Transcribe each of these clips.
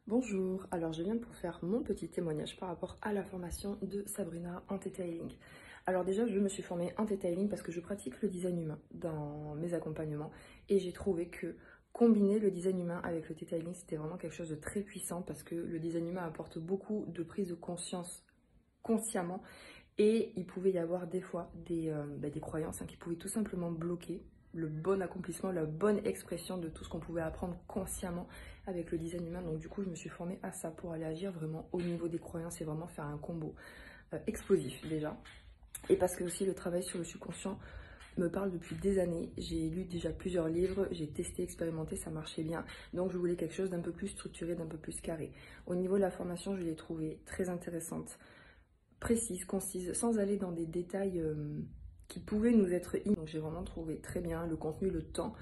Bonjour, alors je viens pour faire mon petit témoignage par rapport à la formation de Sabrina en Theta-Healing. Alors déjà, je me suis formée en Theta-Healing parce que je pratique le design humain dans mes accompagnements et j'ai trouvé que combiner le design humain avec le Theta-Healing, c'était vraiment quelque chose de très puissant parce que le design humain apporte beaucoup de prise de conscience consciemment et il pouvait y avoir des fois des croyances qui pouvaient tout simplement bloquer le bon accomplissement, la bonne expression de tout ce qu'on pouvait apprendre consciemment avec le design humain. Donc du coup, je me suis formée à ça pour aller agir vraiment au niveau des croyances et vraiment faire un combo explosif déjà. Et parce que aussi le travail sur le subconscient me parle depuis des années. J'ai lu déjà plusieurs livres, j'ai testé, expérimenté, ça marchait bien. Donc je voulais quelque chose d'un peu plus structuré, d'un peu plus carré. Au niveau de la formation, je l'ai trouvée très intéressante, précise, concise, sans aller dans des détails qui pouvaient nous être inutiles. Donc j'ai vraiment trouvé très bien le contenu, le temps,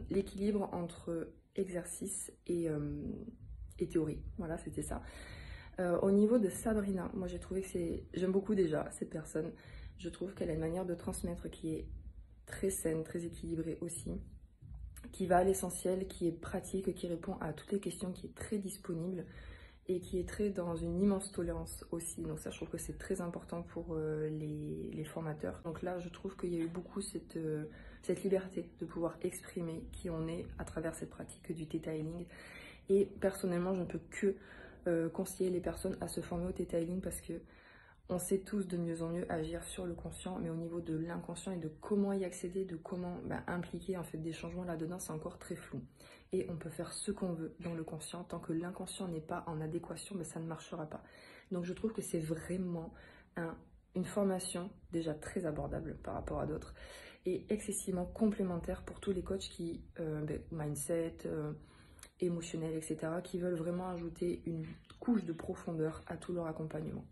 l'équilibre entre exercice et théorie. Voilà, c'était ça. Au niveau de Sabrina, moi j'ai trouvé que j'aime beaucoup déjà cette personne. Je trouve qu'elle a une manière de transmettre qui est très saine, très équilibrée aussi, qui va à l'essentiel, qui est pratique, qui répond à toutes les questions, qui est très disponible et qui est très dans une immense tolérance aussi. Donc ça, je trouve que c'est très important pour les formateurs. Donc là, je trouve qu'il y a eu beaucoup cette liberté de pouvoir exprimer qui on est à travers cette pratique du Theta Healing. Et personnellement, je ne peux que conseiller les personnes à se former au Theta Healing parce que on sait tous de mieux en mieux agir sur le conscient, mais au niveau de l'inconscient et de comment y accéder, de comment impliquer en fait des changements là-dedans, c'est encore très flou. Et on peut faire ce qu'on veut dans le conscient, tant que l'inconscient n'est pas en adéquation, ça ne marchera pas. Donc je trouve que c'est vraiment une formation déjà très abordable par rapport à d'autres et excessivement complémentaire pour tous les coachs qui, mindset, émotionnel, etc., qui veulent vraiment ajouter une couche de profondeur à tout leur accompagnement.